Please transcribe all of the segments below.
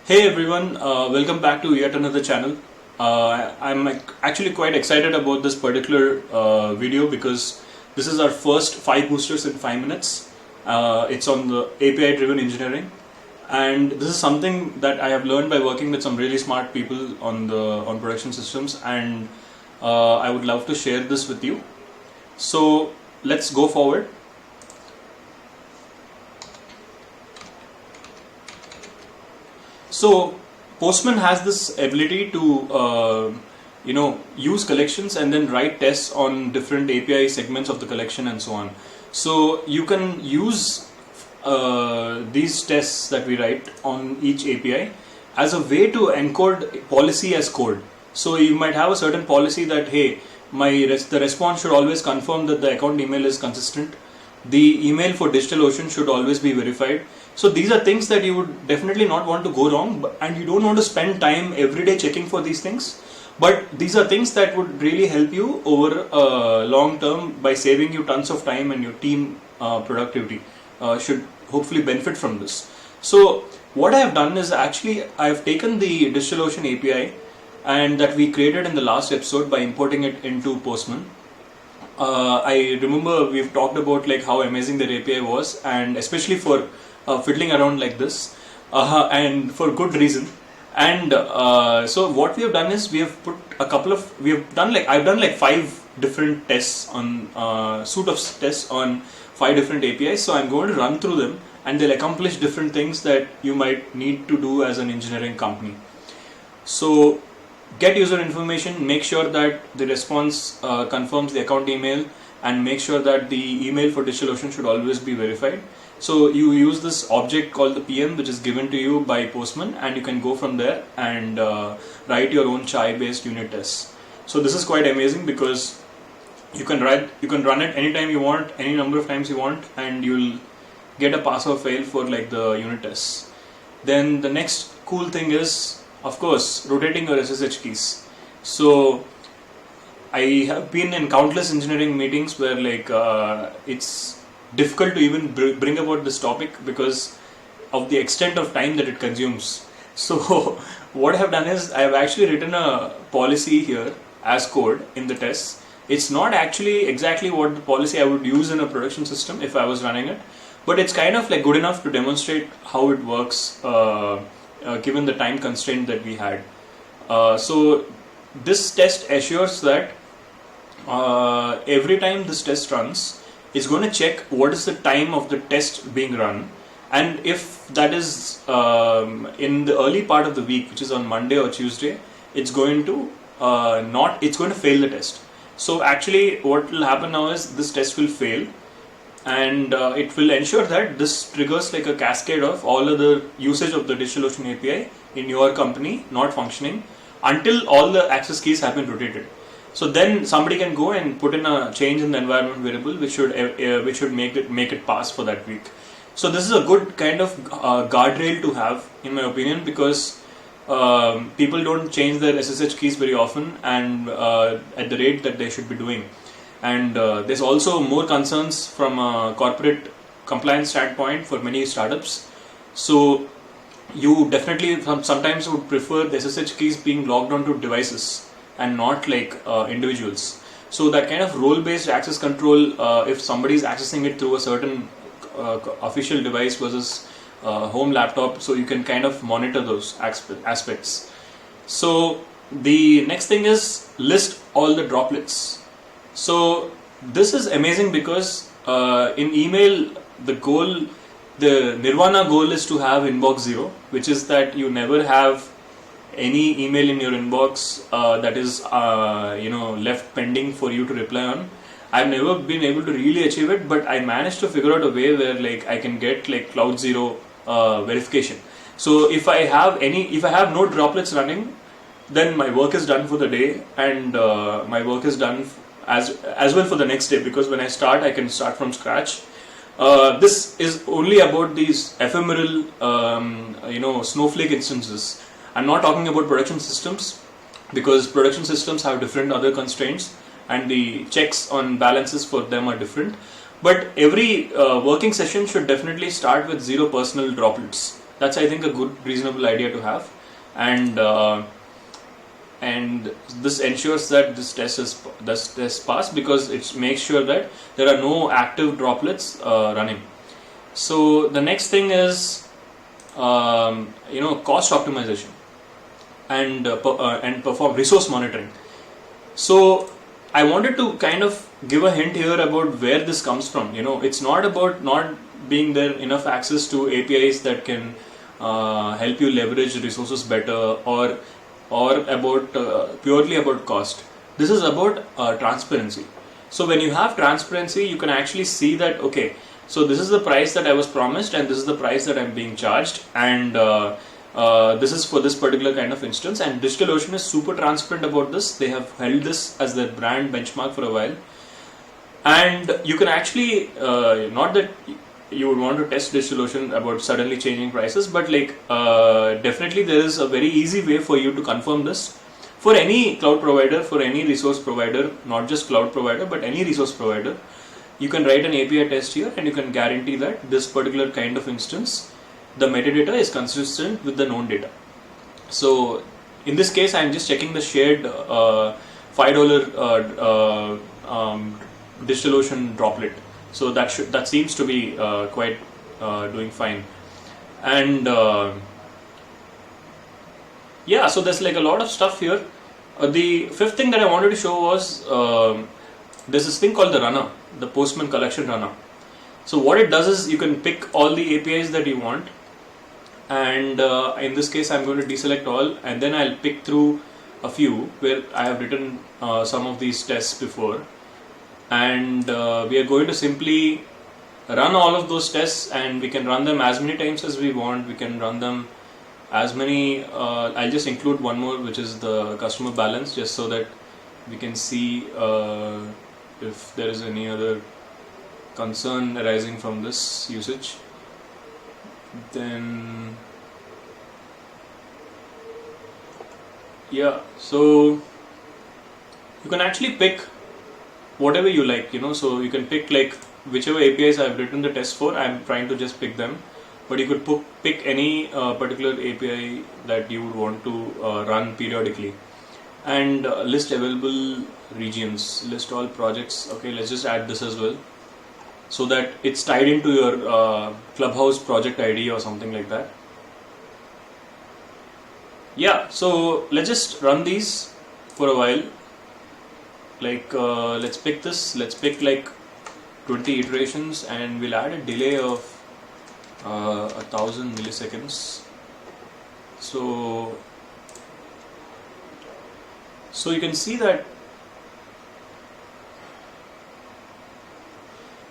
Hey everyone, welcome back to yet another channel. Actually quite excited about this particular video because this is our first 5 boosters in 5 minutes. It's on the API driven engineering, and this is something that I have learned by working with some really smart people on production systems, and I would love to share this with you. So let's go forward. So Postman has this ability to use collections and then write tests on different API segments of the collection and so on. So you can use these tests that we write on each API as a way to encode policy as code. So you might have a certain policy that, hey, the response should always confirm that the account email is consistent. The email for DigitalOcean should always be verified. So these are things that you would definitely not want to go wrong, and you don't want to spend time every day checking for these things. But these are things that would really help you over long term by saving you tons of time, and your team productivity should hopefully benefit from this. So what I have done is actually I have taken the DigitalOcean API and that we created in the last episode by importing it into Postman. I remember we've talked about like how amazing the API was, and especially for fiddling around like this, and for good reason. And so what we have done is we have put I've done like 5 different tests on suite of tests on 5 different APIs. So I'm going to run through them, and they'll accomplish different things that you might need to do as an engineering company. So get user information, make sure that the response confirms the account email, and make sure that the email for DigitalOcean should always be verified. So you use this object called the PM, which is given to you by Postman, and you can go from there and write your own chai based unit tests. So this is quite amazing because you can run it anytime you want, any number of times you want, and you'll get a pass or fail for like the unit tests. Then the next cool thing is, of course, rotating your SSH keys. So I have been in countless engineering meetings where like it's difficult to even bring about this topic because of the extent of time that it consumes. So what I have done is I have actually written a policy here as code in the tests. It's not actually exactly what the policy I would use in a production system if I was running it, but it's kind of like good enough to demonstrate how it works given the time constraint that we had. So this test assures that every time this test runs, it's going to check what is the time of the test being run, and if that is in the early part of the week, which is on Monday or Tuesday, it's going to fail the test. So actually what will happen now is this test will fail, and it will ensure that this triggers like a cascade of all other usage of the DigitalOcean API in your company not functioning until all the access keys have been rotated. So then somebody can go and put in a change in the environment variable which should make it pass for that week. So this is a good kind of guardrail to have, in my opinion, because people don't change their SSH keys very often and at the rate that they should be doing. And there's also more concerns from a corporate compliance standpoint for many startups. So you definitely sometimes would prefer the SSH keys being logged onto devices and not like individuals. So that kind of role-based access control, if somebody is accessing it through a certain official device versus home laptop, so you can kind of monitor those aspects. So the next thing is list all the droplets. So this is amazing because in email, the nirvana goal is to have inbox 0, which is that you never have any email in your inbox that is left pending for you to reply on. I've never been able to really achieve it, but I managed to figure out a way where like I can get like Cloud Zero verification. So if I have no droplets running, then my work is done for the day, and my work is done as well for the next day, because when I start, I can start from scratch. This is only about these ephemeral snowflake instances. I'm not talking about production systems, because production systems have different other constraints and the checks on balances for them are different. But every working session should definitely start with 0 personal droplets. That's I think a good reasonable idea to have, and this ensures that this test pass, because it makes sure that there are no active droplets running. So the next thing is cost optimization and perform resource monitoring. So I wanted to kind of give a hint here about where this comes from. It's not about not being there enough access to APIs that can help you leverage resources better, or about purely about cost. This is about transparency. So when you have transparency, you can actually see that, okay, so this is the price that I was promised, and this is the price that I'm being charged, and this is for this particular kind of instance. And DigitalOcean is super transparent about this. They have held this as their brand benchmark for a while, and you can actually not that you would want to test DigitalOcean about suddenly changing prices, but definitely there is a very easy way for you to confirm this for any cloud provider, for any resource provider, not just cloud provider but any resource provider. You can write an API test here, and you can guarantee that this particular kind of instance, the metadata is consistent with the known data. So in this case, I am just checking the shared $5 DigitalOcean droplet. So that seems to be quite doing fine. And yeah, so there's like a lot of stuff here. The fifth thing that I wanted to show was there's this thing called the runner, the Postman collection runner. So what it does is you can pick all the APIs that you want, and in this case I'm going to deselect all, and then I'll pick through a few where I have written some of these tests before, and we are going to simply run all of those tests, and we can run them as many times as we want. We can run them as many, I'll just include one more, which is the customer balance, just so that we can see if there is any other concern arising from this usage. Then yeah, so you can actually pick whatever you like, so you can pick like whichever APIs I've written the test for. I'm trying to just pick them, but you could pick any particular API that you would want to run periodically, and list available regions, list all projects. Okay, let's just add this as well, so that it's tied into your Clubhouse project ID or something like that. Yeah, so let's just run these for a while. Let's pick this, let's pick like 20 iterations, and we'll add a delay of 1000 milliseconds. So you can see that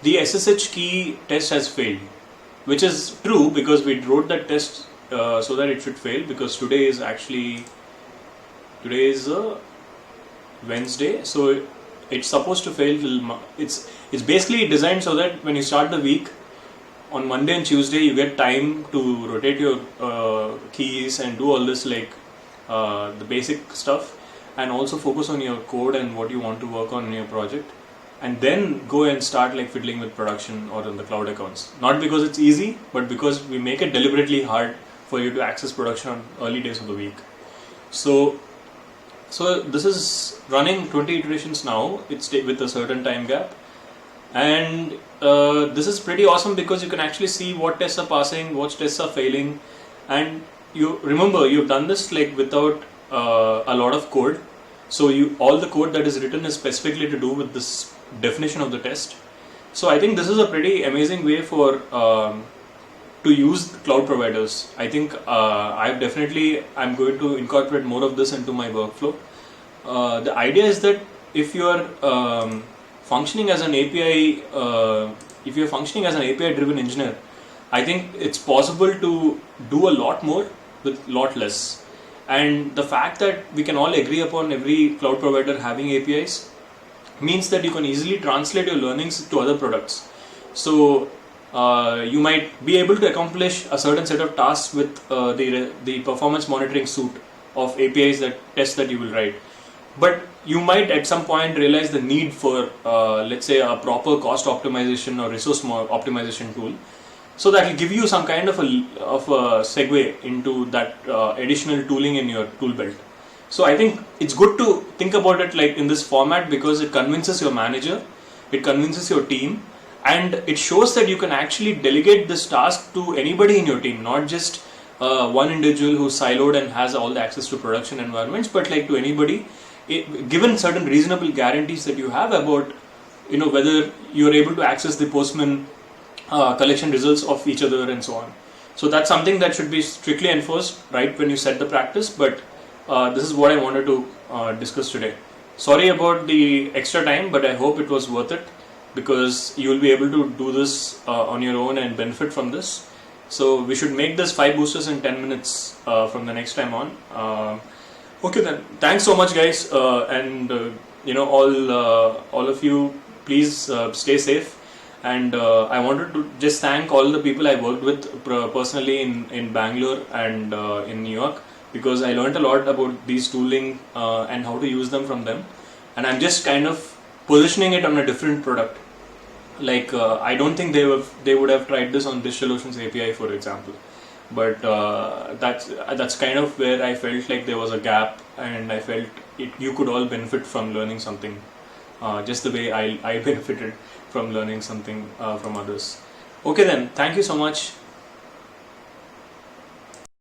the SSH key test has failed, which is true because we wrote that test so that it should fail, because today is Wednesday, so it's supposed to fail till it's basically designed so that when you start the week on Monday and Tuesday, you get time to rotate your keys and do all this the basic stuff, and also focus on your code and what you want to work on in your project, and then go and start fiddling with production or in the cloud accounts. Not because it's easy, but because we make it deliberately hard for you to access production on early days of the week. So this is running 20 iterations now. It's with a certain time gap, and this is pretty awesome because you can actually see what tests are passing, what tests are failing, and you remember you've done this without a lot of code. So all the code that is written is specifically to do with this definition of the test. So I think this is a pretty amazing way for to use cloud providers. I think I'm going to incorporate more of this into my workflow. The idea is that if you are functioning as an API, if you're functioning as an API-driven engineer, I think it's possible to do a lot more with a lot less. And the fact that we can all agree upon every cloud provider having APIs means that you can easily translate your learnings to other products. So you might be able to accomplish a certain set of tasks with the performance monitoring suite of APIs tests that you will write. But you might at some point realize the need for let's say a proper cost optimization or resource optimization tool. So that will give you some kind of a segue into that additional tooling in your tool belt. So I think it's good to think about it like in this format, because it convinces your manager, it convinces your team, and it shows that you can actually delegate this task to anybody in your team, not just one individual who's siloed and has all the access to production environments, but like to anybody, given certain reasonable guarantees that you have about whether you're able to access the Postman collection results of each other and so on. So that's something that should be strictly enforced right when you set the practice, but this is what I wanted to discuss today. Sorry about the extra time, but I hope it was worth it, because you will be able to do this on your own and benefit from this. So we should make this 5 boosters in 10 minutes from the next time on. Okay then, thanks so much guys, and all of you, please stay safe. And I wanted to just thank all the people I worked with personally in Bangalore and in New York, because I learned a lot about these tooling and how to use them from them. And I'm just kind of positioning it on a different product. Like I don't think they would have tried this on DigitalOcean's API, for example. But that's kind of where I felt like there was a gap, and I felt you could all benefit from learning something, just the way I benefited from learning something from others. Okay then, thank you so much.